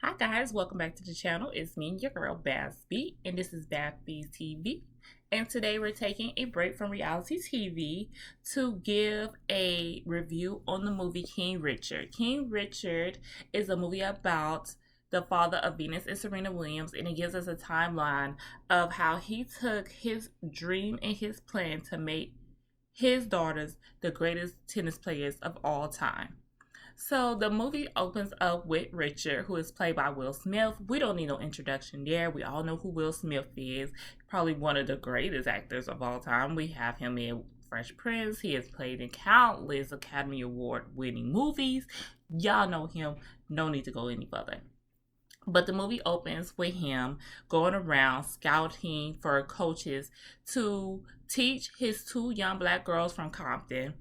Hi guys, welcome back to the channel. It's me, your girl Bassby, and this is Bassby's TV. And today we're taking a break from reality TV to give a review on the movie King Richard. King Richard is a movie about the father of Venus and Serena Williams, and it gives us a timeline of how he took his dream and his plan to make his daughters the greatest tennis players of all time. So the movie opens up with Richard, who is played by Will Smith. We don't need no introduction there. We all know who Will Smith is. Probably one of the greatest actors of all time. We have him in Fresh Prince. He has played in countless Academy Award winning movies. Y'all know him. No need to go any further. But the movie opens with him going around scouting for coaches to teach his two young black girls from Compton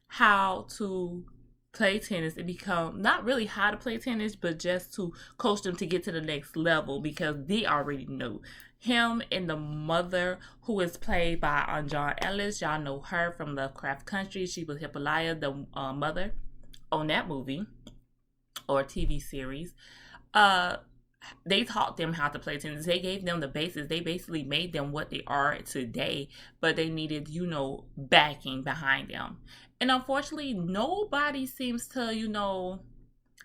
how to play tennis and become not really how to play tennis, but just to coach them to get to the next level because they already know him and the mother, who is played by John Ellis. Y'all know her from Lovecraft Country. She was Hippolyta, the mother on that movie or TV series. They taught them how to play tennis. They gave them the basis. They basically made them what they are today, but they needed, backing behind them. And unfortunately, nobody seems to,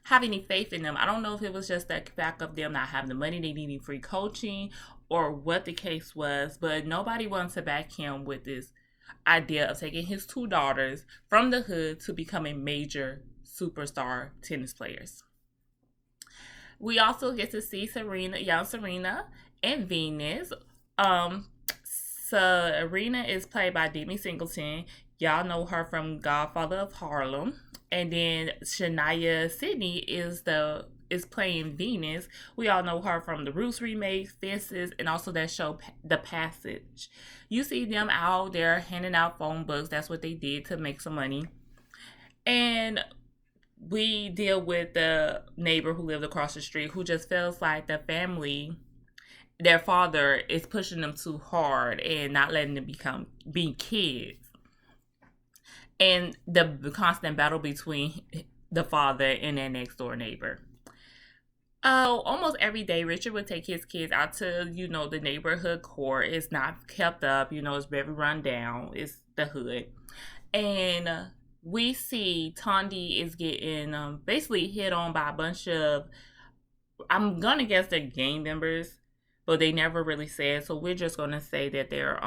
have any faith in them. I don't know if it was just the fact of them not having the money, they needing free coaching, or what the case was, but nobody wanted to back him with this idea of taking his two daughters from the hood to becoming major superstar tennis players. We also get to see young Serena and Venus. Serena is played by Demi Singleton. Y'all know her from Godfather of Harlem. And then Shania Sidney is playing Venus. We all know her from the Roots remake, Fences, and also that show The Passage. You see them out there handing out phone books. That's what they did to make some money. And we deal with the neighbor who lived across the street, who just feels like the family, their father is pushing them too hard and not letting them be kids. And the constant battle between the father and their next door neighbor. Almost every day, Richard would take his kids out to, the neighborhood court. It's not kept up, it's very run down. It's the hood. And we see Tondi is getting basically hit on by a bunch of, I'm gonna guess they're gang members, but they never really said, so we're just gonna say that they're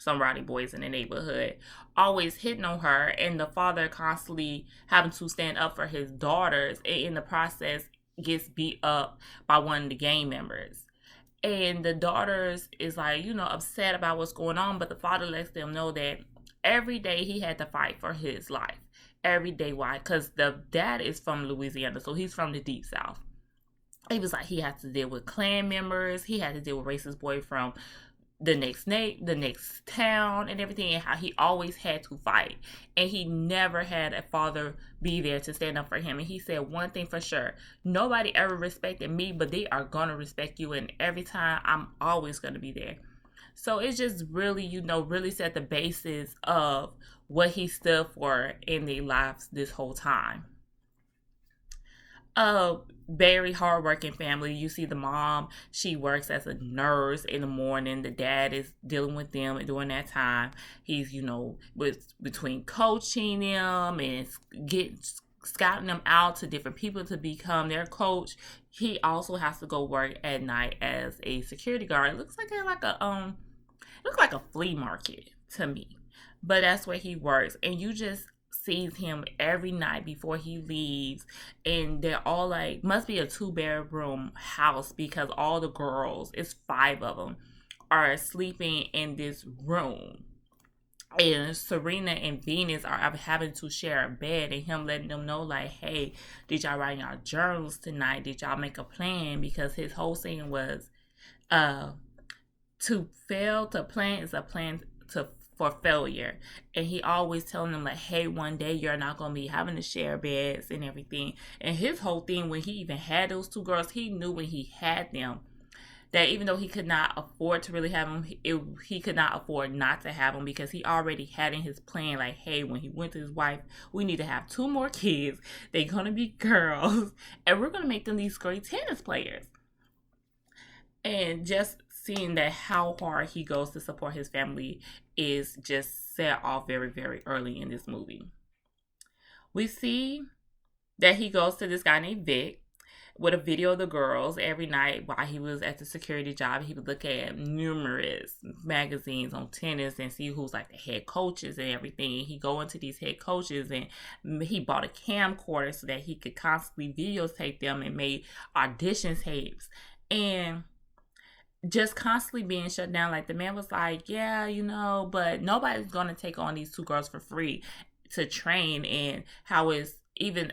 some rowdy boys in the neighborhood, always hitting on her, and the father constantly having to stand up for his daughters, and in the process gets beat up by one of the gang members. And the daughters is like, upset about what's going on, but the father lets them know that every day he had to fight for his life. Every day. Why? Because the dad is from Louisiana, so he's from the deep south. He was like, he had to deal with clan members. He had to deal with racist boy from the next town and everything, and how he always had to fight. And he never had a father be there to stand up for him. And he said one thing for sure: nobody ever respected me, but they are going to respect you. And every time, I'm always going to be there. So it's just really, really set the basis of what he stood for in their lives this whole time. Very hardworking family. You see the mom, she works as a nurse in the morning. The dad is dealing with them during that time. He's, between coaching them and scouting them out to different people to become their coach. He also has to go work at night as a security guard. It looks like a flea market to me, but that's where he works. And you just sees him every night before he leaves, and they're all like, must be a 2-bedroom house because all the girls, it's 5 of them, are sleeping in this room. And Serena and Venus are having to share a bed, and him letting them know, like, hey, did y'all write in your journals tonight? Did y'all make a plan? Because his whole scene was to fail to plan is a plan for failure. And he always telling them, like, hey, one day you're not going to be having to share beds and everything. And his whole thing, when he even had those 2 girls, he knew when he had them, that even though he could not afford to really have him, he could not afford not to have him, because he already had in his plan, like, hey, when he went to his wife, we need to have 2 more kids. They're going to be girls, and we're going to make them these great tennis players. And just seeing that how hard he goes to support his family is just set off very, very early in this movie. We see that he goes to this guy named Vic with a video of the girls every night while he was at the security job. He would look at numerous magazines on tennis and see who's like the head coaches and everything. He go into these head coaches, and he bought a camcorder so that he could constantly videotape them and made audition tapes. And just constantly being shut down. Like, the man was like, yeah, but nobody's going to take on these 2 girls for free to train. And how is even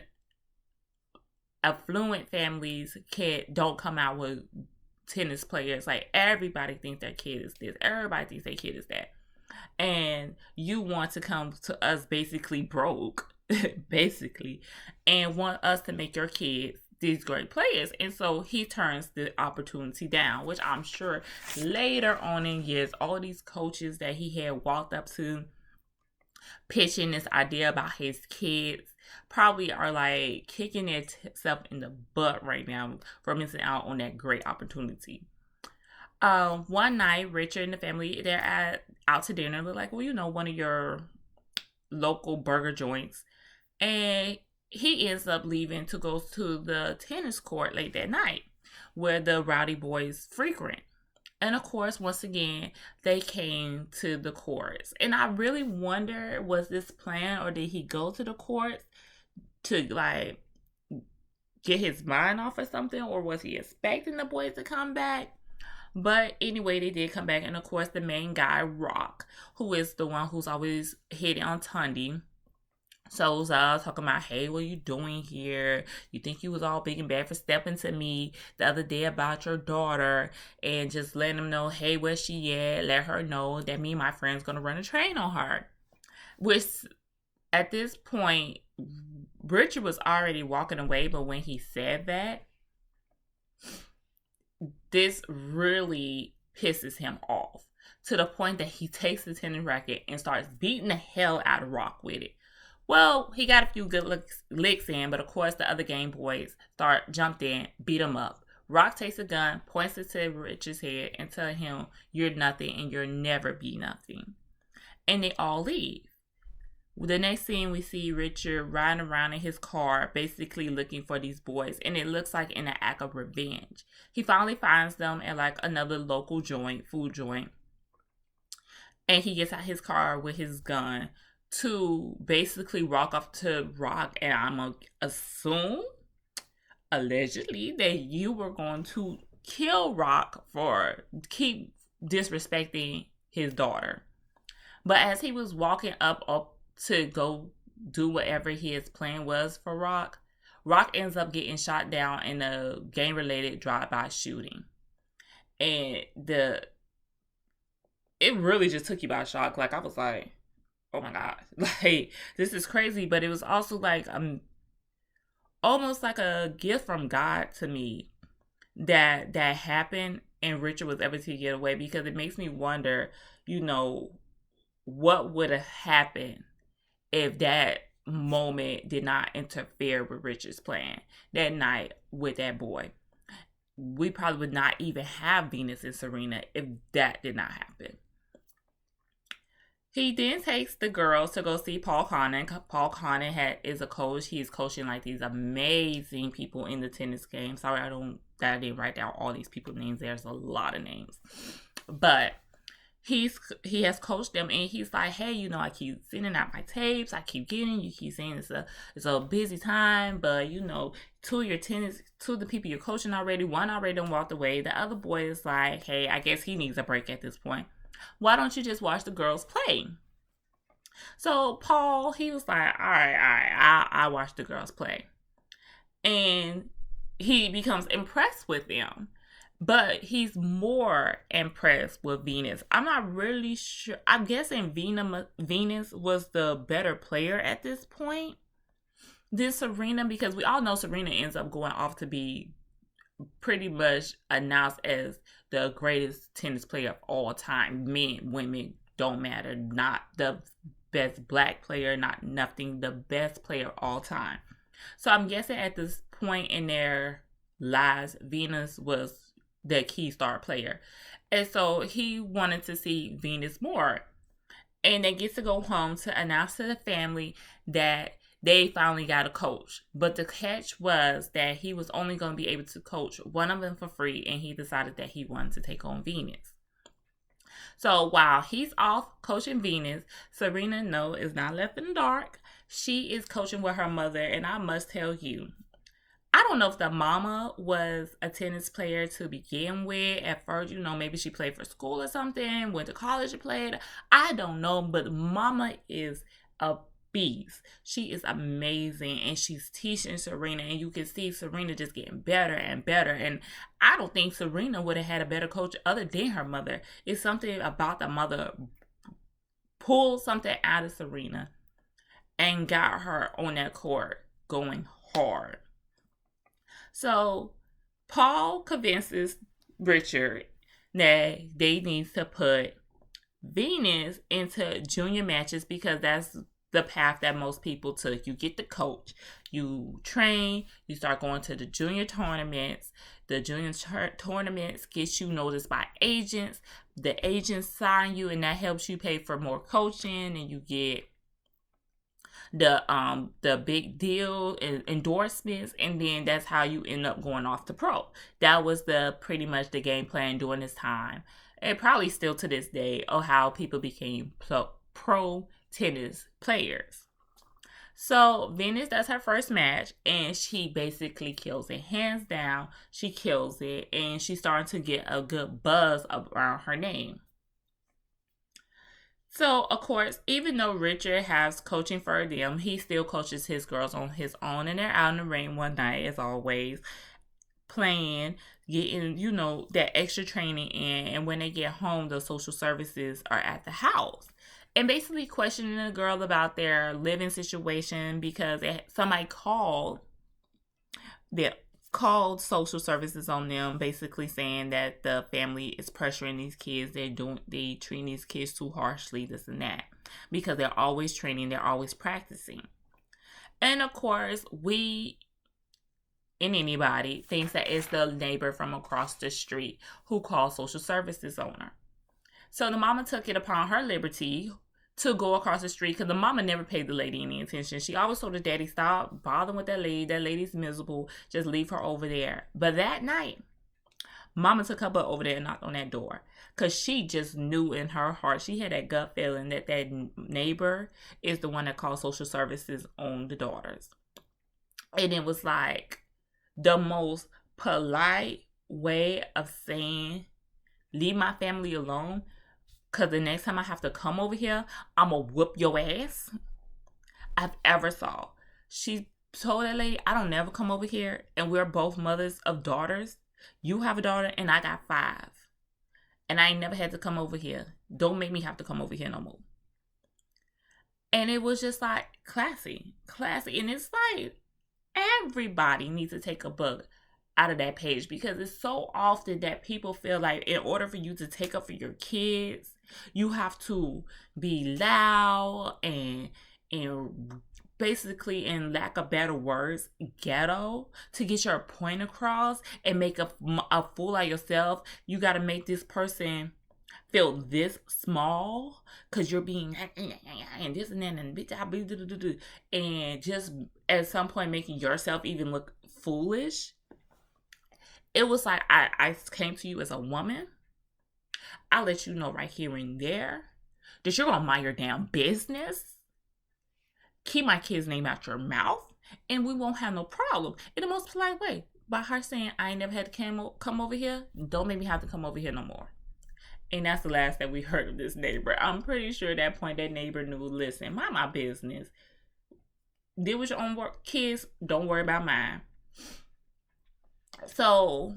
affluent families don't come out with tennis players. Like, everybody thinks their kid is this. Everybody thinks their kid is that. And you want to come to us basically broke, basically, and want us to make your kids these great players. And so he turns the opportunity down, which I'm sure later on in years, all these coaches that he had walked up to pitching this idea about his kids probably are like kicking themselves in the butt right now for missing out on that great opportunity. One night, Richard and the family, they're out to dinner. They're like, well, one of your local burger joints. And he ends up leaving to go to the tennis court late that night, where the rowdy boys frequent. And of course, once again, they came to the courts. And I really wonder, was this planned, or did he go to the courts to like get his mind off or something? Or was he expecting the boys to come back? But anyway, they did come back. And of course, the main guy, Rock, who is the one who's always hitting on Tundi, so talking about, hey, what are you doing here? You think you was all big and bad for stepping to me the other day about your daughter, and just letting them know, hey, where's she at? Let her know that me and my friend's going to run a train on her. Which, at this point, Richard was already walking away, but when he said that, this really pisses him off, to the point that he takes the tennis racket and starts beating the hell out of Rock with it. Well, he got a few good licks in, but of course the other game boys jumped in, beat him up. Rock takes a gun, points it to Richard's head, and tells him, you're nothing and you'll never be nothing. And they all leave. The next scene, we see Richard riding around in his car, basically looking for these boys, and it looks like in an act of revenge. He finally finds them at like another local food joint, and he gets out his car with his gun to basically walk up to Rock, and I'm going to assume, allegedly, that you were going to kill Rock for keep disrespecting his daughter. But as he was walking up to go do whatever his plan was for Rock, Rock ends up getting shot down in a gang-related drive-by shooting. And it really just took you by shock. Like, I was like, oh my God, like, this is crazy. But it was also like almost like a gift from God to me that happened and Richard was able to get away, because it makes me wonder, what would have happened if that moment did not interfere with Richard's plan that night with that boy. We probably would not even have Venus and Serena if that did not happen. He then takes the girls to go see Paul Connon. Paul Connon is a coach. He's coaching like these amazing people in the tennis game. Sorry, I didn't write down all these people's names. There's a lot of names. But he has coached them, and he's like, hey, I keep sending out my tapes. I keep getting, you keep saying it's a busy time, but two of the people you're coaching already, one already done walked away. The other boy is like, hey, I guess he needs a break at this point. Why don't you just watch the girls play? So Paul, he was like, all right, I'll watch the girls play. And he becomes impressed with them. But he's more impressed with Venus. I'm not really sure. I'm guessing Venus was the better player at this point than Serena, because we all know Serena ends up going off to be pretty much announced as the greatest tennis player of all time. Men, women, don't matter. Not the best black player, not nothing. The best player of all time. So I'm guessing at this point in their lives, Venus was the key star player. And so he wanted to see Venus more. And they get to go home to announce to the family that they finally got a coach. But the catch was that he was only going to be able to coach one of them for free, and he decided that he wanted to take on Venus. So while he's off coaching Venus, Serena, no, is not left in the dark. She is coaching with her mother, and I must tell you, I don't know if the mama was a tennis player to begin with. At first, maybe she played for school or something, went to college and played. I don't know, but mama is a beast. She is amazing, and she's teaching Serena, and you can see Serena just getting better and better. And I don't think Serena would have had a better coach other than her mother. It's something about the mother pulled something out of Serena and got her on that court going hard. So Paul convinces Richard that they need to put Venus into junior matches because that's the path that most people took. You get the coach, you train, you start going to the junior tournaments. The junior tournaments get you noticed by agents. The agents sign you, and that helps you pay for more coaching, and you get the big deal and endorsements, and then that's how you end up going off to pro. That was pretty much the game plan during this time, and probably still to this day, of how people became pro tennis players. So Venus does her first match, and she basically kills it. Hands down, she kills it, and she's starting to get a good buzz around her name. So, of course, even though Richard has coaching for them, he still coaches his girls on his own, and they're out in the rain one night, as always, playing, getting, that extra training in, and when they get home, the social services are at the house. And basically questioning the girl about their living situation because somebody called social services on them, basically saying that the family is pressuring these kids. They treating these kids too harshly, this and that, because they're always training, they're always practicing. And of course, anybody thinks that it's the neighbor from across the street who called social services on her. So the mama took it upon her liberty to go across the street, because the mama never paid the lady any attention. She always told her daddy, stop bothering with that lady. That lady's miserable. Just leave her over there. But that night, mama took her butt over there and knocked on that door, because she just knew in her heart, she had that gut feeling that neighbor is the one that called social services on the daughters. And it was like the most polite way of saying, leave my family alone, because the next time I have to come over here, I'm going to whoop your ass, I've ever saw. She told that lady, I don't never come over here, and we're both mothers of daughters. You have a daughter, and I got 5. And I ain't never had to come over here. Don't make me have to come over here no more. And it was just like classy. And it's like everybody needs to take a book out of that page, because it's so often that people feel like in order for you to take up for your kids, you have to be loud and basically, in lack of better words, ghetto, to get your point across and make a fool out of yourself. You got to make this person feel this small because you're being and this and that and just at some point making yourself even look foolish. It was like, I came to you as a woman. I'll let you know right here and there that you're going to mind your damn business. Keep my kid's name out your mouth, and we won't have no problem. In the most polite way. By her saying, I ain't never had to come over here. Don't make me have to come over here no more. And that's the last that we heard of this neighbor. I'm pretty sure at that point that neighbor knew, listen, mind my business. Deal with your own work. Kids, don't worry about mine. So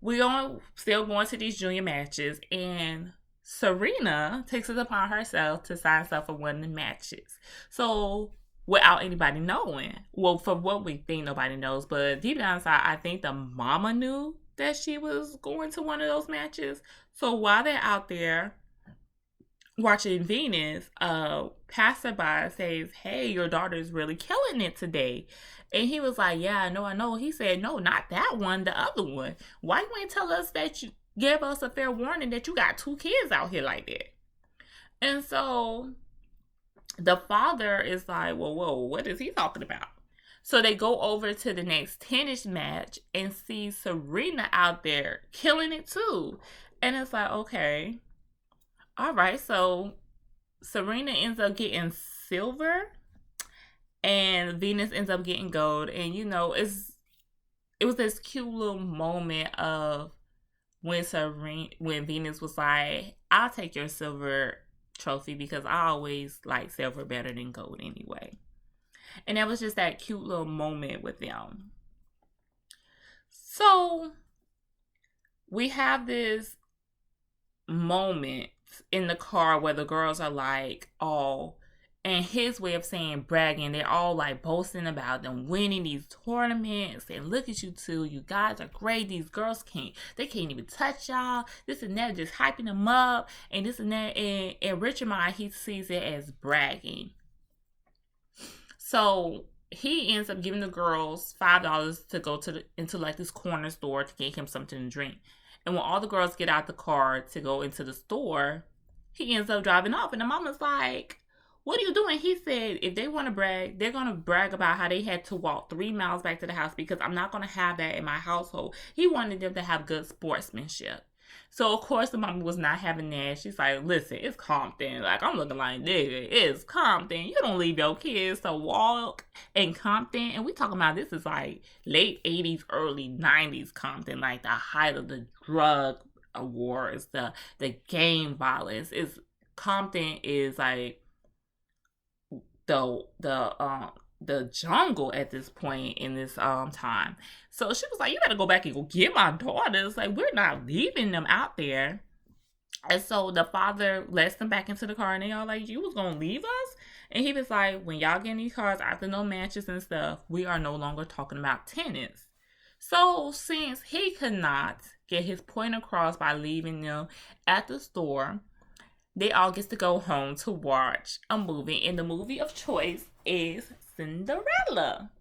we're still going to these junior matches, and Serena takes it upon herself to sign stuff for one of the matches. So without anybody knowing. Well, for what we think, nobody knows, but deep down inside, I think the mama knew that she was going to one of those matches. So while they're out there watching Venus, passerby says, "Hey, your daughter's really killing it today." And he was like, "Yeah, I know." He said, "No, not that one, the other one. Why you ain't tell us that you give us a fair warning that you got two kids out here like that?" And so the father is like, "Well, whoa, what is he talking about?" So they go over to the next tennis match and see Serena out there killing it too. And it's like, okay, all right. So Serena ends up getting silver and Venus ends up getting gold. And it was this cute little moment of when Venus was like, "I'll take your silver trophy because I always like silver better than gold anyway." And that was just that cute little moment with them. So we have this moment in the car where the girls are like, oh, and his way of saying bragging, they're all like boasting about them winning these tournaments and look at you two, you guys are great, these girls can't even touch y'all, this and that, just hyping them up and this and that. And Richard mind, he sees it as bragging. So he ends up giving the girls $5 to go into like this corner store to get him something to drink. And when all the girls get out the car to go into the store, he ends up driving off. And the mama's like, "What are you doing?" He said, "If they want to brag, they're going to brag about how they had to walk 3 miles back to the house because I'm not going to have that in my household." He wanted them to have good sportsmanship. So, of course, the mama was not having that. She's like, "Listen, it's Compton. Like, I'm looking like, nigga, it's Compton. You don't leave your kids to walk in Compton." And we talking about this is like late 80s, early 90s Compton, like the height of the drug wars, the gang violence. Compton is like the jungle at this point in this time. So she was like, "You better go back and go get my daughters. Like, we're not leaving them out there." And so the father lets them back into the car and they all like, "You was gonna leave us?" And he was like, "When y'all get in these cars after no matches and stuff, we are no longer talking about tennis." So since he could not get his point across by leaving them at the store, they all get to go home to watch a movie. And the movie of choice is Cinderella.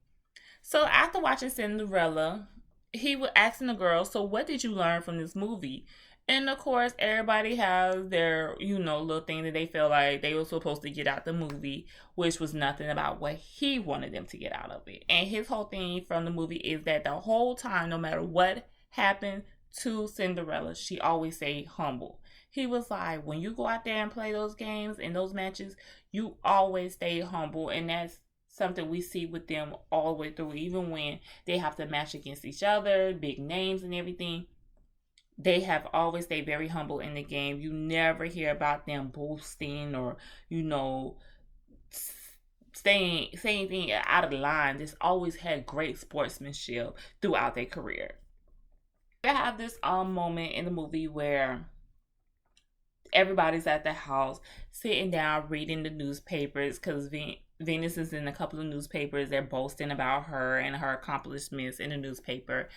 So after watching Cinderella, he was asking the girls, "So what did you learn from this movie?" And of course, everybody has their, little thing that they feel like they were supposed to get out the movie, which was nothing about what he wanted them to get out of it. And his whole thing from the movie is that the whole time, no matter what happened to Cinderella, she always stayed humble. He was like, when you go out there and play those games and those matches, you always stay humble. And that's something we see with them all the way through. Even when they have to match against each other, big names and everything, they have always stayed very humble in the game. You never hear about them boasting or, saying anything out of the line. Just always had great sportsmanship throughout their career. They have this moment in the movie where everybody's at the house sitting down reading the newspapers because Venus is in a couple of newspapers. They're boasting about her and her accomplishments in the newspaper.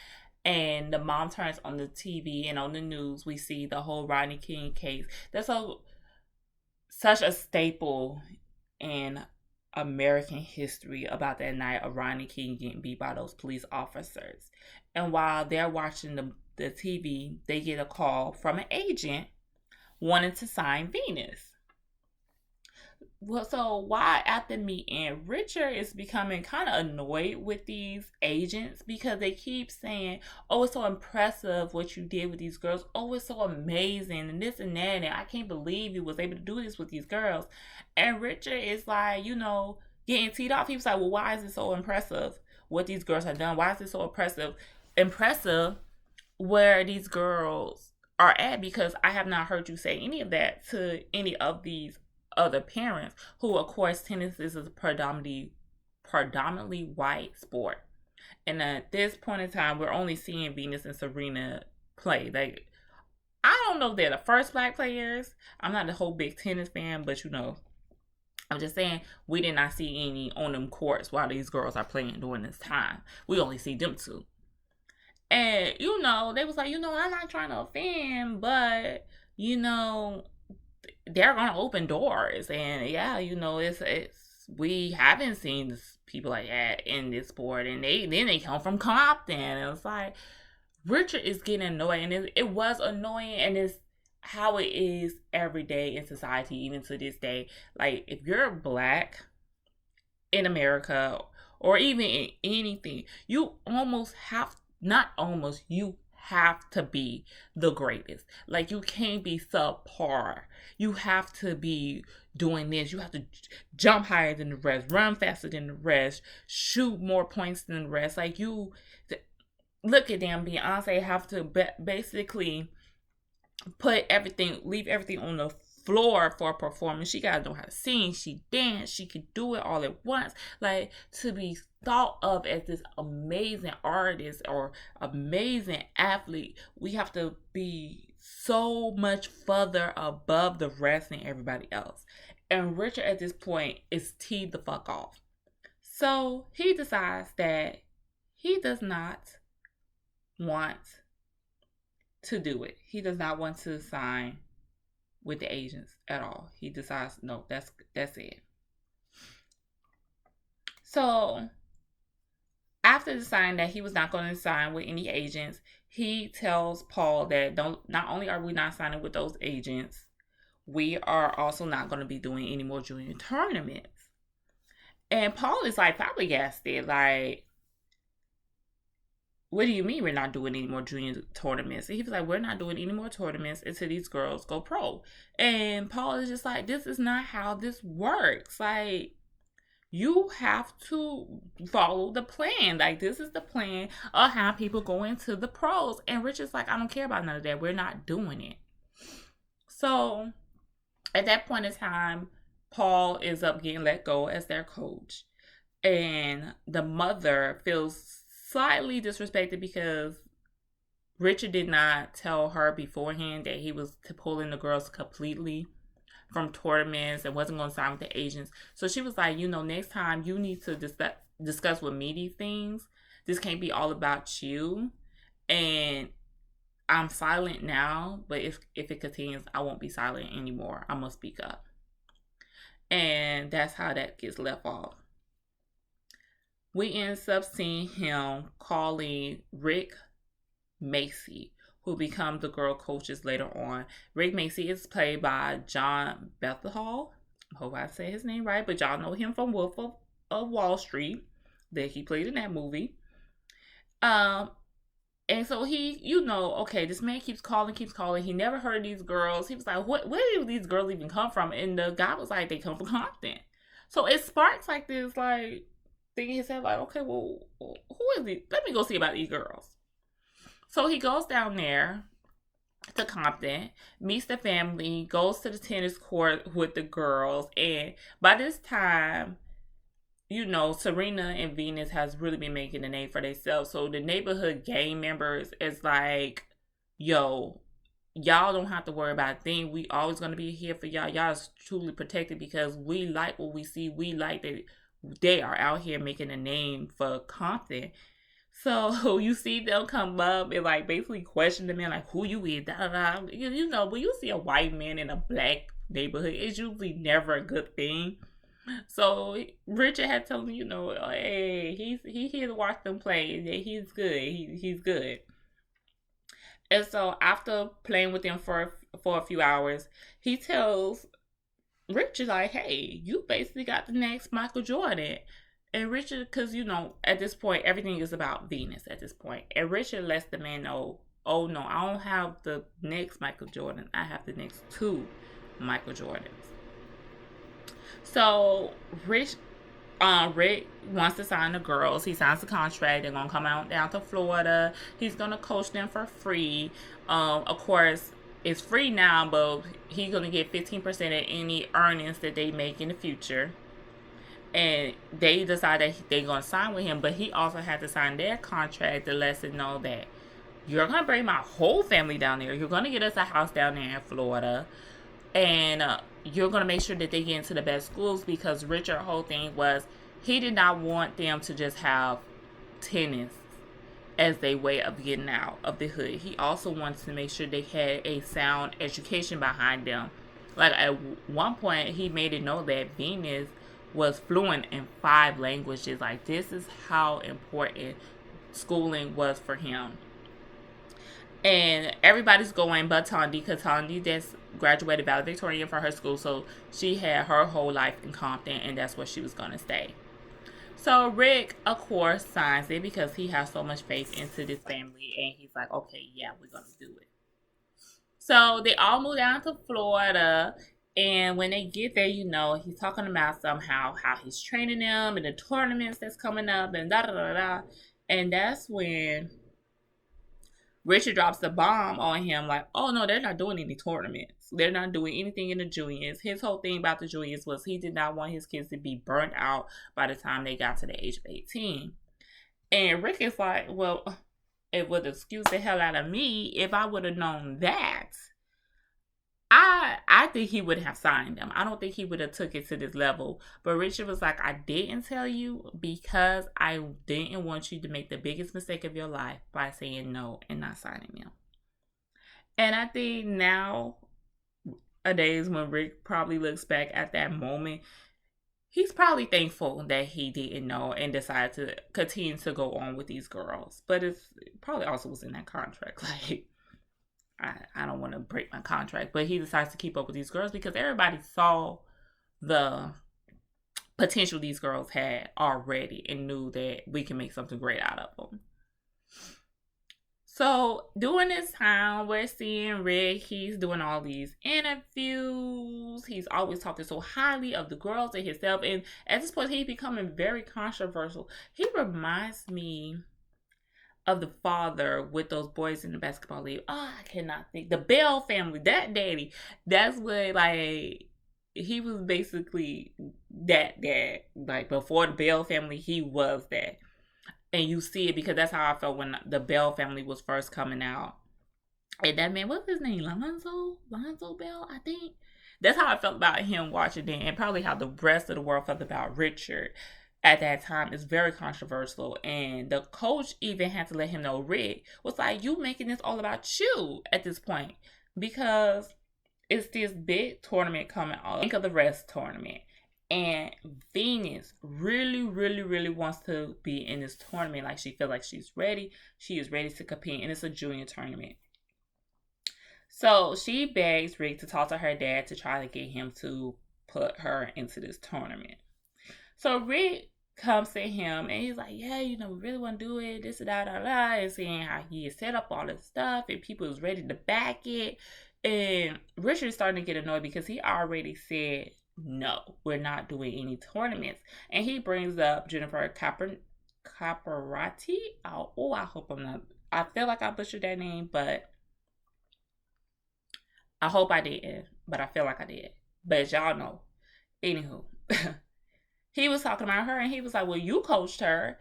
And the mom turns on the TV and on the news we see the whole Rodney King case. That's such a staple in American history about that night of Rodney King getting beat by those police officers. And while they're watching the TV, they get a call from an agent wanting to sign Venus. Well, so why at the meeting, Richard is becoming kind of annoyed with these agents because they keep saying, "Oh, it's so impressive what you did with these girls. Oh, it's so amazing and this and that. And I can't believe you was able to do this with these girls." And Richard is like, getting teed off. He was like, "Well, why is it so impressive what these girls have done? Why is it so impressive where these girls are at? Because I have not heard you say any of that to any of these other parents who, of course, tennis is a predominantly white sport. And at this point in time, we're only seeing Venus and Serena play. Like, I don't know if they're the first black players. I'm not a whole big tennis fan, but I'm just saying, we did not see any on them courts while these girls are playing during this time. We only see them two. And, they was like, I'm not trying to offend, but, they're going to open doors. And, yeah, it's we haven't seen people like that in this sport. And then they come from Compton. And it's like, Richard is getting annoyed. And it was annoying. And it's how it is every day in society, even to this day. Like, if you're black in America or even in anything, you you have to be the greatest. Like, you can't be subpar. You have to be doing this. You have to jump higher than the rest, run faster than the rest, shoot more points than the rest. Like, look at them. Beyonce have to basically leave everything on the floor for a performance. She gotta know how to sing, she dance, she could do it all at once. Like, to be thought of as this amazing artist or amazing athlete, we have to be so much further above the rest than everybody else. And Richard at this point is teed the fuck off. So he decides that he does not want to do it. He does not want to sign with the agents at all. He decides, no, that's it. So after deciding that he was not going to sign with any agents, he tells Paul that not only are we not signing with those agents, we are also not going to be doing any more junior tournaments. And Paul is like flabbergasted, like, what do you mean we're not doing any more junior tournaments? And he was like, we're not doing any more tournaments until these girls go pro. And Paul is just like, this is not how this works. Like, you have to follow the plan. Like, this is the plan of how people go into the pros. And Richard's like, I don't care about none of that. We're not doing it. So at that point in time, Paul is up getting let go as their coach. And the mother feels slightly disrespected because Richard did not tell her beforehand that he was pulling the girls completely from tournaments and wasn't going to sign with the agents. So she was like, next time you need to discuss with me these things. This can't be all about you. And I'm silent now, but if it continues, I won't be silent anymore. I must speak up. And that's how that gets left off. We end up seeing him calling Rick Macy, who becomes the girl coaches later on. Rick Macy is played by John Bethel. I hope I say his name right, but y'all know him from Wolf of Wall Street, that he played in that movie. And so he, okay, this man keeps calling. He never heard of these girls. He was like, where do these girls even come from? And the guy was like, they come from Compton. So it sparks like this, like, thing in his head, like, okay, well, who is he? Let me go see about these girls. So he goes down there to Compton, meets the family, goes to the tennis court with the girls, and by this time, Serena and Venus has really been making a name for themselves. So the neighborhood gang members is like, yo, y'all don't have to worry about a thing. We always going to be here for y'all. Y'all is truly protected because we like what we see. We like that they are out here making a name for Compton. So you see them come up and like basically question the man, like, who you with? Da, da, da. When you see a white man in a black neighborhood, it's usually never a good thing. So Richard had told him, hey, he's here to watch them play. He's good. He's good. And so after playing with them for a few hours, he tells Richard, like, hey, you basically got the next Michael Jordan. And Richard, because, at this point, everything is about Venus at this point. And Richard lets the man know, oh, no, I don't have the next Michael Jordan. I have the next 2 Michael Jordans. So Rick wants to sign the girls. He signs the contract. They're going to come out down to Florida. He's going to coach them for free. Of course, it's free now, but he's going to get 15% of any earnings that they make in the future. And they decide that they're going to sign with him, but he also had to sign their contract to let them know that you're going to bring my whole family down there. You're going to get us a house down there in Florida. And you're going to make sure that they get into the best schools, because Richard's whole thing was he did not want them to just have tennis as a way of getting out of the hood. He also wanted to make sure they had a sound education behind them. Like at one point, he made it known that Venus was fluent in 5 languages. Like, this is how important schooling was for him. And everybody's going but Tondi, because Tondi just graduated valedictorian for her school, so she had her whole life in Compton, and that's where she was going to stay. So Rick, of course, signs it because he has so much faith into this family, and he's like, okay, yeah, we're going to do it. So they all move down to Florida, and when they get there, he's talking about somehow how he's training them in the tournaments that's coming up, and da-da-da-da. And that's when Richard drops the bomb on him, like, oh no, they're not doing any tournaments. They're not doing anything in the juniors. His whole thing about the juniors was he did not want his kids to be burnt out by the time they got to the age of 18. And Rick is like, well, it would excuse the hell out of me if I would have known that. I think he would have signed them. I don't think he would have took it to this level. But Richard was like, I didn't tell you because I didn't want you to make the biggest mistake of your life by saying no and not signing them. And I think nowadays when Rick probably looks back at that moment, he's probably thankful that he didn't know and decided to continue to go on with these girls. But it probably also was in that contract. Like, I don't want to break my contract, but he decides to keep up with these girls because everybody saw the potential these girls had already and knew that we can make something great out of them. So during this time, we're seeing Rick. He's doing all these interviews. He's always talking so highly of the girls and himself. And at this point, he's becoming very controversial. He reminds me of the father with those boys in the basketball league. Oh, I cannot think. The Bell family, that daddy. That's what, like, he was basically that dad. Like, before the Bell family, he was that. And you see it because that's how I felt when the Bell family was first coming out. And that man, what's his name? Lonzo Bell, I think. That's how I felt about him watching it, and probably how the rest of the world felt about Richard at that time. Is very controversial, and the coach even had to let him know Rick was like, you making this all about you at this point, because it's this big tournament coming up, Think of the Rest tournament, and Venus really, really, really wants to be in this tournament. Like, she feels like she is ready to compete, and it's a junior tournament. So she begs Rick to talk to her dad to try to get him to put her into this tournament. So Rick comes to him and he's like, yeah, we really want to do it, this and that, and saying how he has set up all this stuff and people is ready to back it. And Richard's starting to get annoyed because he already said, no, we're not doing any tournaments. And he brings up Jennifer Caparati. Oh, I hope I feel like I butchered that name, but I hope I didn't, but I feel like I did. But as y'all know, anywho, he was talking about her, and he was like, well, you coached her,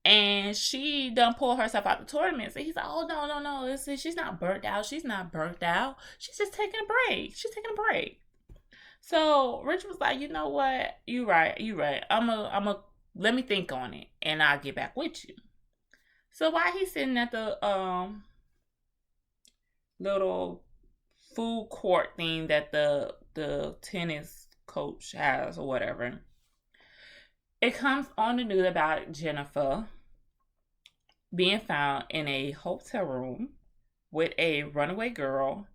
and she done pulled herself out the tournaments. And he's like, oh, no. She's not burnt out. She's just taking a break. So Rich was like, you know what? You right. Let me think on it, and I'll get back with you. So while he's sitting at the little food court thing that the tennis coach has or whatever, it comes on the news about Jennifer being found in a hotel room with a runaway girl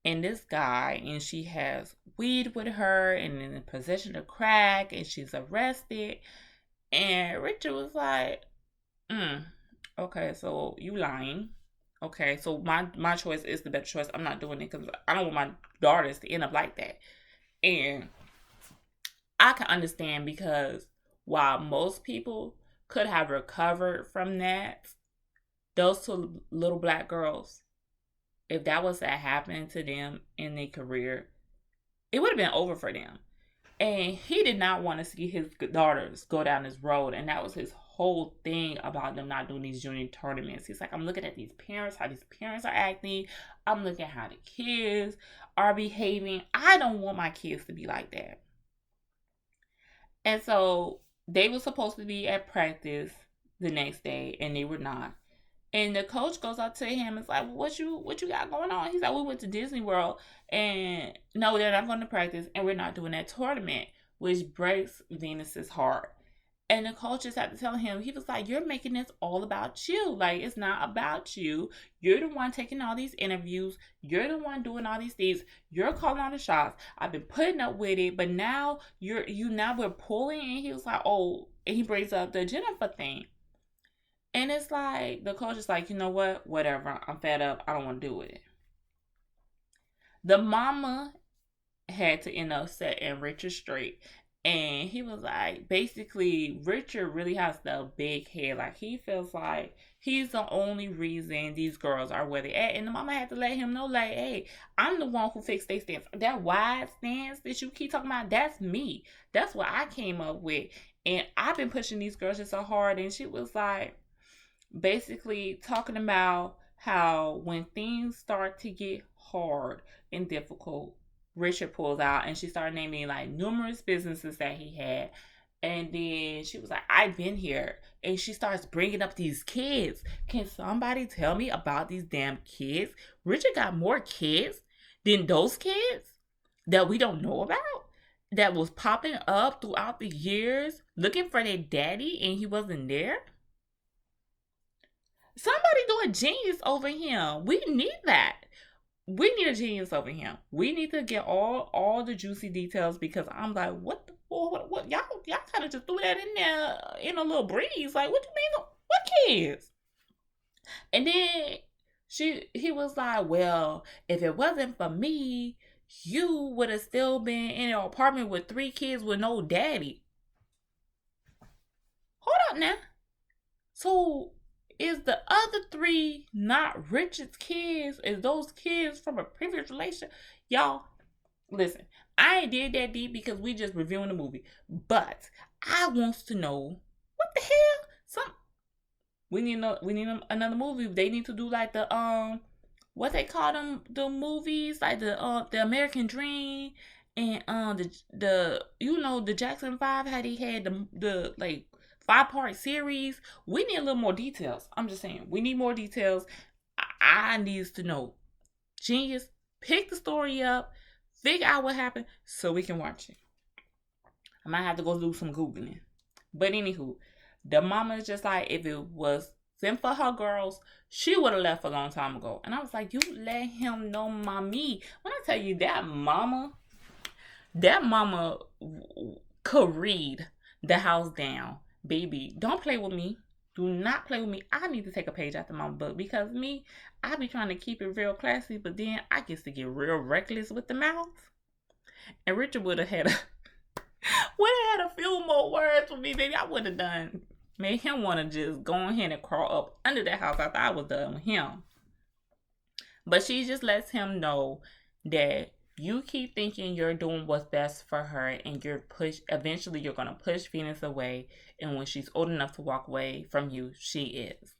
and this guy, and she has weed with her and in possession of crack, and she's arrested. And Richard was like, okay, so you lying. Okay, so my choice is the better choice. I'm not doing it because I don't want my daughters to end up like that. And I can understand, because while most people could have recovered from that, those 2 little black girls, if that was to happen to them in their career, it would have been over for them. And he did not want to see his daughters go down this road, and that was his whole thing about them not doing these junior tournaments. He's like, I'm looking at these parents, how these parents are acting. I'm looking at how the kids are behaving. I don't want my kids to be like that. And so they were supposed to be at practice the next day, and they were not. And the coach goes up to him and is like, well, what you got going on? He's like, we went to Disney World, and no, they're not going to practice, and we're not doing that tournament, which breaks Venus's heart. And the coach just had to tell him, he was like, you're making this all about you. Like, it's not about you. You're the one taking all these interviews. You're the one doing all these things. You're calling all the shots. I've been putting up with it, but now we're pulling. And he was like, oh, and he brings up the Jennifer thing. And it's like, the coach is like, you know what? Whatever. I'm fed up. I don't want to do it. The mama had to end up setting Richard straight. And he was like, basically, Richard really has the big head. Like, he feels like he's the only reason these girls are where they at. And the mama had to let him know, like, hey, I'm the one who fixed their stance. That wide stance that you keep talking about, that's me. That's what I came up with. And I've been pushing these girls just so hard. And she was like, basically talking about how when things start to get hard and difficult, Richard pulls out, and she started naming like numerous businesses that he had. And then she was like, I've been here. And she starts bringing up these kids. Can somebody tell me about these damn kids? Richard got more kids than those kids that we don't know about, that was popping up throughout the years looking for their daddy, and he wasn't there. Somebody do a genius over him. We need that. We need a genius over him. We need to get all the juicy details, because I'm like, what y'all kind of just threw that in there in a little breeze. Like, what you mean? What kids? And then he was like, well, if it wasn't for me, you would have still been in an apartment with 3 kids with no daddy. Hold up now. So is the other 3 not Richard's kids? Is those kids from a previous relationship? Y'all, listen, I ain't did that deep because we just reviewing the movie. But I wants to know, what the hell? We need another movie. They need to do like the what they call them, the movies, like the American Dream, and the Jackson 5, how they had the like 5-part series. We need a little more details. I'm just saying, we need more details. I needs to know. Genius, pick the story up, figure out what happened so we can watch it. I might have to go do some Googling. But anywho, the mama is just like, if it was sent for her girls, she would have left a long time ago. And I was like, you let him know, mommy. When I tell you that mama could read the house down. Baby, don't play with me. Do not play with me. I need to take a page out of my book, because I be trying to keep it real classy, but then I get to get real reckless with the mouth. And Richard would have had a few more words for me, baby. I would have made him want to just go ahead and crawl up under that house after I was done with him. But she just lets him know that you keep thinking you're doing what's best for her, and eventually you're going to push Venus away. And when she's old enough to walk away from you, she is.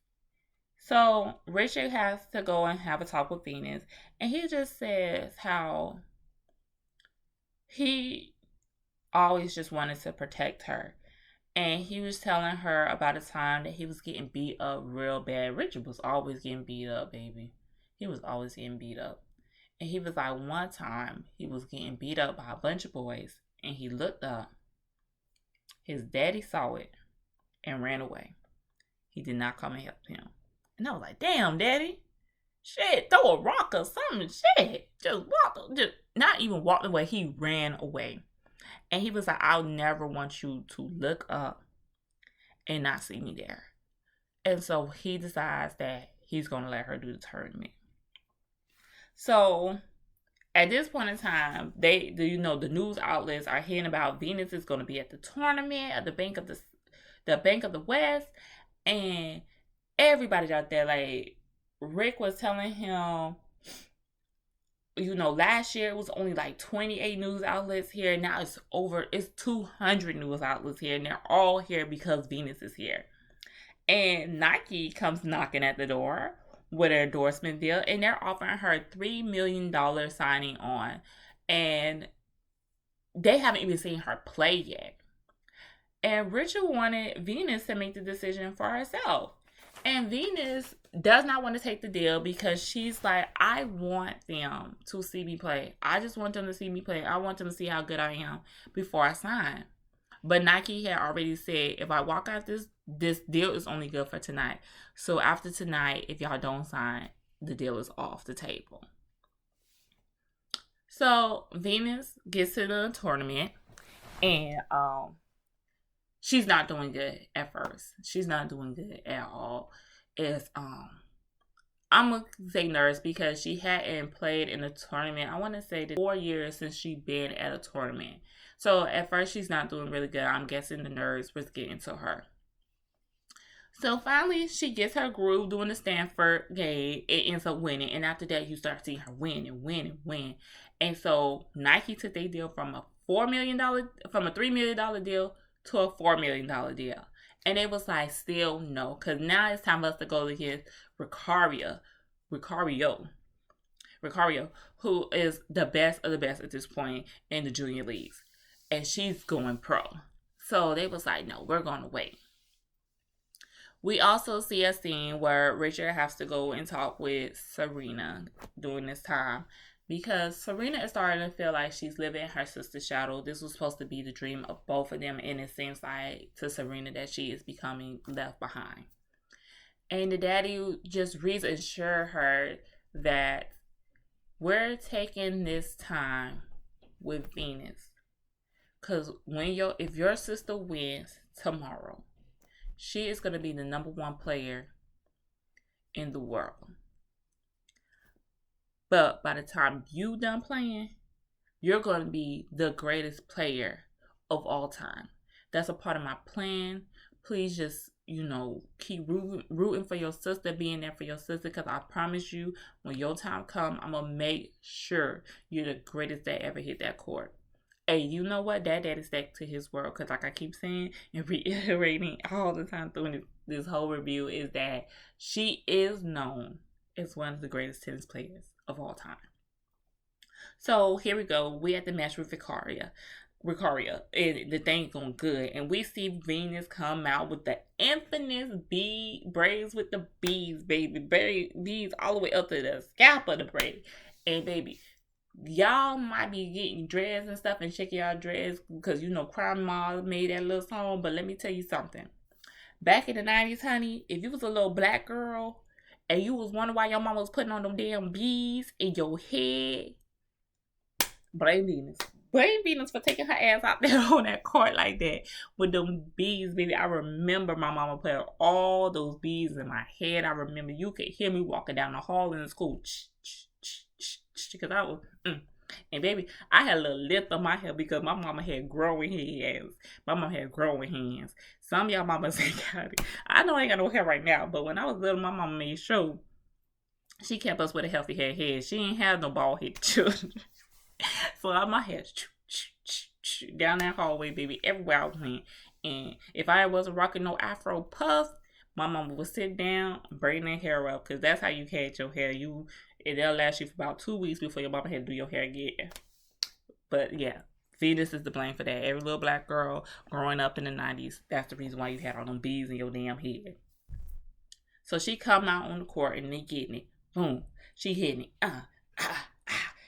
So Richard has to go and have a talk with Venus. And he just says how he always just wanted to protect her. And he was telling her about a time that he was getting beat up real bad. Richard was always getting beat up, baby. He was always getting beat up. And he was like, one time he was getting beat up by a bunch of boys, and he looked up. His daddy saw it and ran away. He did not come and help him. And I was like, damn, daddy. Shit, throw a rock or something. Shit. Just not even walked away. He ran away. And he was like, I'll never want you to look up and not see me there. And so he decides that he's going to let her do the tournament. So at this point in time, the news outlets are hearing about Venus is going to be at the tournament at the Bank of the West, and everybody out there, like Rick was telling him, last year it was only like 28 news outlets here. Now it's 200 news outlets here, and they're all here because Venus is here. And Nike comes knocking at the door with an endorsement deal, and they're offering her $3 million signing on. And they haven't even seen her play yet. And Richard wanted Venus to make the decision for herself. And Venus does not want to take the deal because she's like, I want them to see me play. I just want them to see me play. I want them to see how good I am before I sign. But Nike had already said, if I walk out this deal is only good for tonight. So after tonight, if y'all don't sign, the deal is off the table. So Venus gets to the tournament, and she's not doing good at first. She's not doing good at all. It's I'm gonna say nervous because she hadn't played in a tournament. I want to say 4 years since she's been at a tournament. So at first she's not doing really good. I'm guessing the nerves was getting to her. So finally she gets her groove doing the Stanford game. It ends up winning, and after that you start seeing her win and win and win. And so Nike took their deal from a $3 million deal to a $4 million deal. And it was like, still no. Because now it's time for us to go against Ricario, who is the best of the best at this point in the junior leagues. And she's going pro. So they was like, no, we're going to wait. We also see a scene where Richard has to go and talk with Serena during this time, because Serena is starting to feel like she's living in her sister's shadow. This was supposed to be the dream of both of them, and it seems like to Serena that she is becoming left behind. And the daddy just reassure her that we're taking this time with Venus, because if your sister wins tomorrow, she is going to be the #1 player in the world. But by the time you done playing, you're going to be the greatest player of all time. That's a part of my plan. Please just, keep rooting for your sister, being there for your sister, because I promise you, when your time comes, I'm going to make sure you're the greatest that ever hit that court. And you know what? That daddy stuck to his word, because like I keep saying and reiterating all the time through this whole review, is that she is known as one of the greatest tennis players of all time. So here we go. We at the match with Ricario, and the thing's going good. And we see Venus come out with the infamous braids with the beads, baby. Beads all the way up to the scalp of the braid. And baby, y'all might be getting dreads and stuff and shaking y'all dreads because Crime Mall made that little song. But let me tell you something. Back in the 90s, honey, if you was a little black girl and you was wondering why your mama was putting on them damn beads in your head, blame Venus. Blame Venus for taking her ass out there on that court like that with them beads, baby. I remember my mama putting all those beads in my head. I remember you could hear me walking down the hall in the school. Because I was, and baby, I had a little lift on my hair because my mama had growing hands. My mama had growing hands. Some of y'all mamas ain't got it. I know I ain't got no hair right now, but when I was little, my mama made sure she kept us with a healthy head. She ain't have no bald head children. So my hair down that hallway, baby, everywhere I went. And if I wasn't rocking no Afro puff, my mama would sit down, braiding her hair up, because that's how you catch your hair. It'll last you for about 2 weeks before your mama had to do your hair again. But yeah, Venus is to blame for that. Every little black girl growing up in the 90s, that's the reason why you had all them beads in your damn head. So she come out on the court and they getting it. Boom. She hitting it.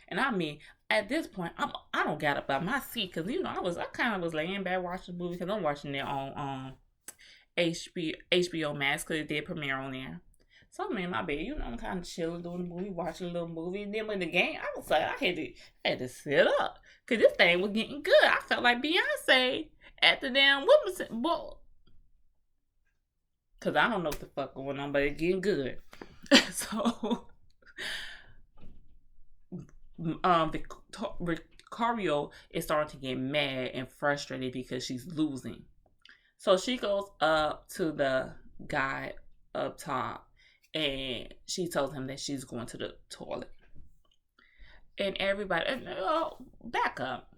And I mean, at this point, I don't got up out my seat because I kind of was laying back watching the movie because I'm watching it on HBO Max because it did premiere on there. So I'm in my bed, I'm kind of chilling, doing the movie, watching a little movie. And then when the game, I was like, I had to sit up because this thing was getting good. I felt like Beyonce at the damn Wimbledon ball. Because I don't know what the fuck going on, but it's getting good. So, Ricario is starting to get mad and frustrated because she's losing. So she goes up to the guy up top and she tells him that she's going to the toilet. And everybody, back up.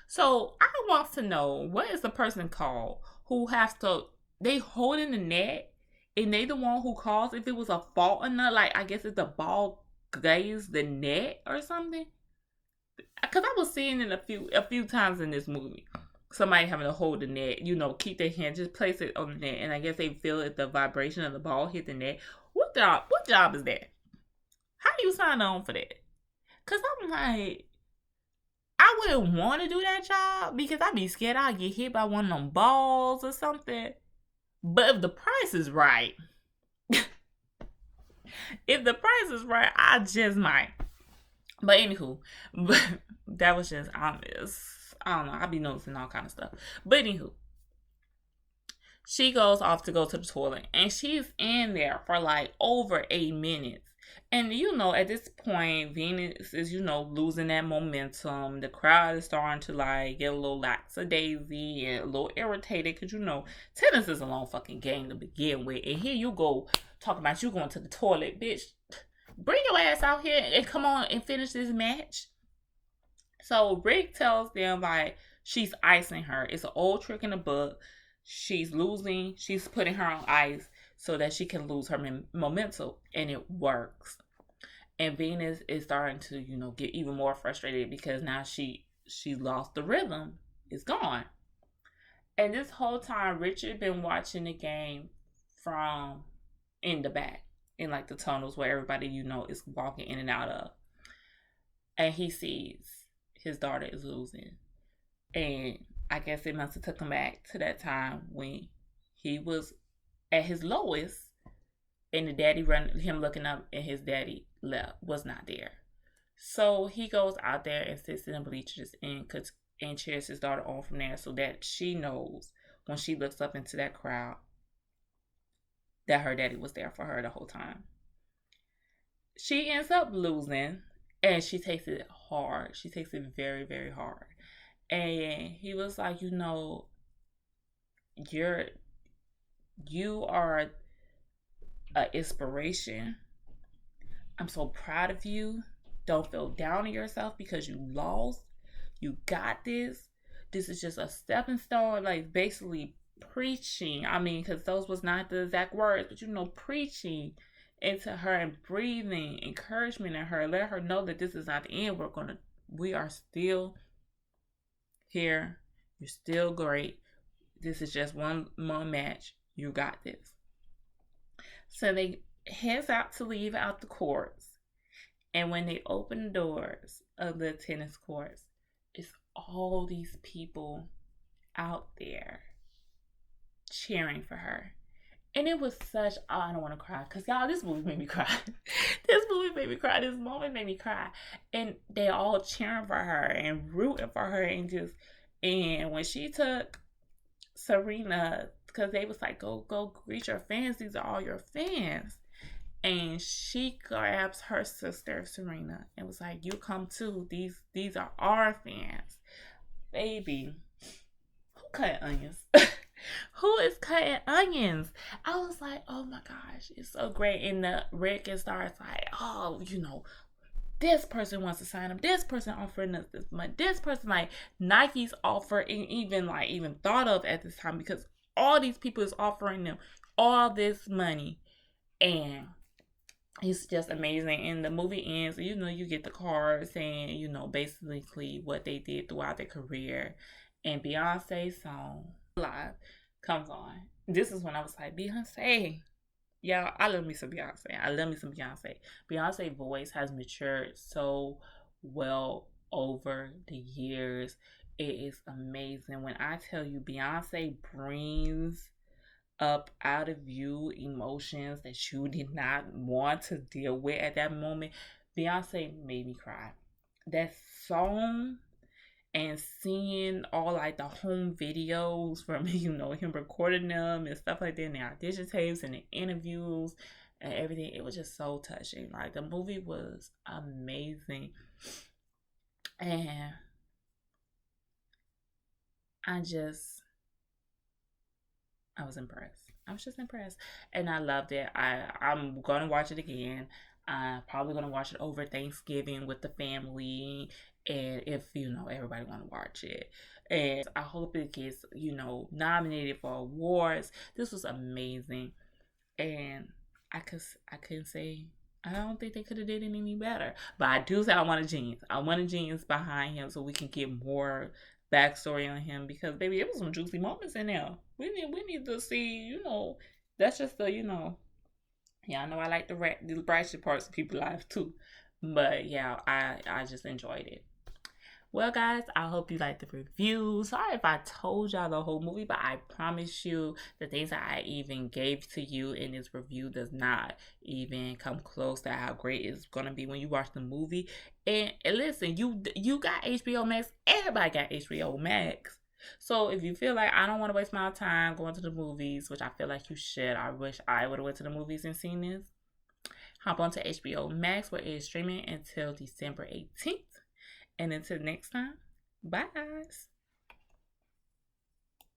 So I want to know, what is the person called who has to they holding the net, and they the one who calls if it was a fault or not. Like, I guess if the ball grazed the net or something. Because I was seeing it a few times in this movie. Somebody having to hold the net, keep their hand, just place it on the net, and I guess they feel it, the vibration of the ball hit the net. What job is that? How do you sign on for that? Because I'm like, I wouldn't want to do that job because I'd be scared I'd get hit by one of them balls or something. But if the price is right, I just might. But anywho, that was just honest. I don't know. I be noticing all kind of stuff. But anywho, she goes off to go to the toilet, and she's in there for like over 8 minutes. And at this point, Venus is losing that momentum. The crowd is starting to like get a little lackadaisy and a little irritated because tennis is a long fucking game to begin with, and here you go talking about you going to the toilet, bitch. Bring your ass out here and come on and finish this match. So Rick tells them like she's icing her. It's an old trick in the book. She's putting her on ice so that she can lose her momentum, and it works. And Venus is starting to, get even more frustrated because now she lost the rhythm. It's gone. And this whole time, Richard been watching the game from in the back, in like the tunnels where everybody, is walking in and out of. And he sees his daughter is losing. And I guess it must have took him back to that time when he was at his lowest, and the daddy him looking up, and his daddy was not there. So he goes out there and sits in the bleachers and cheers his daughter on from there, so that she knows when she looks up into that crowd that her daddy was there for her the whole time. She ends up losing, and she takes it hard. She takes it very, very hard. And he was like, you are an inspiration. I'm so proud of you. Don't feel down on yourself because you lost. You got this. This is just a stepping stone, like basically preaching. I mean, because those was not the exact words, but preaching into her and breathing encouragement in her. Let her know that this is not the end. We are still here. You're still great. This is just one more match. You got this. So they heads out to leave out the courts. And when they open the doors of the tennis courts, it's all these people out there cheering for her. And it was such, I don't want to cry. Because y'all, this movie made me cry. This moment made me cry. And they all cheering for her and rooting for her. And when she took Serena, because they was like, go greet your fans. These are all your fans. And she grabs her sister, Serena, and was like, you come too. These are our fans. Baby, who cut onions? Who is cutting onions? I was like, oh my gosh, it's so great. And the Rick and starts like, oh, this person wants to sign up. This person offering us this money. This person, like, Nike's offer, and even thought of at this time, because all these people is offering them all this money. And it's just amazing. And the movie ends, you get the card saying, basically what they did throughout their career. And Beyonce's song, Live, comes on. This is when I was like, Beyonce. Yeah, I love me some Beyonce. Beyonce's voice has matured so well over the years. It is amazing. When I tell you, Beyonce brings up out of you emotions that you did not want to deal with at that moment. Beyonce made me cry. That song, and seeing all like the home videos from him recording them and stuff like that, and the audition tapes and the interviews and everything, it was just so touching. Like, the movie was amazing. And I was impressed. I was just impressed. And I loved it. I'm going to watch it again. I'm probably going to watch it over Thanksgiving with the family. and if everybody want to watch it. And I hope it gets nominated for awards. This was amazing, and I couldn't say. I don't think they could have did it any better. But I do say I want a genius. I want a genius behind him so we can get more backstory on him, because baby, it was some juicy moments in there. We need to see. That's just the yeah, I know I like the ratchet parts of people's lives too. But yeah, I just enjoyed it. Well, guys, I hope you liked the review. Sorry if I told y'all the whole movie, but I promise you the things that I even gave to you in this review does not even come close to how great it's gonna be when you watch the movie. And listen, you got HBO Max. Everybody got HBO Max. So if you feel like I don't want to waste my time going to the movies, which I feel like you should, I wish I would have went to the movies and seen this. Hop onto HBO Max, where it is streaming until December 18th. And until next time, bye guys.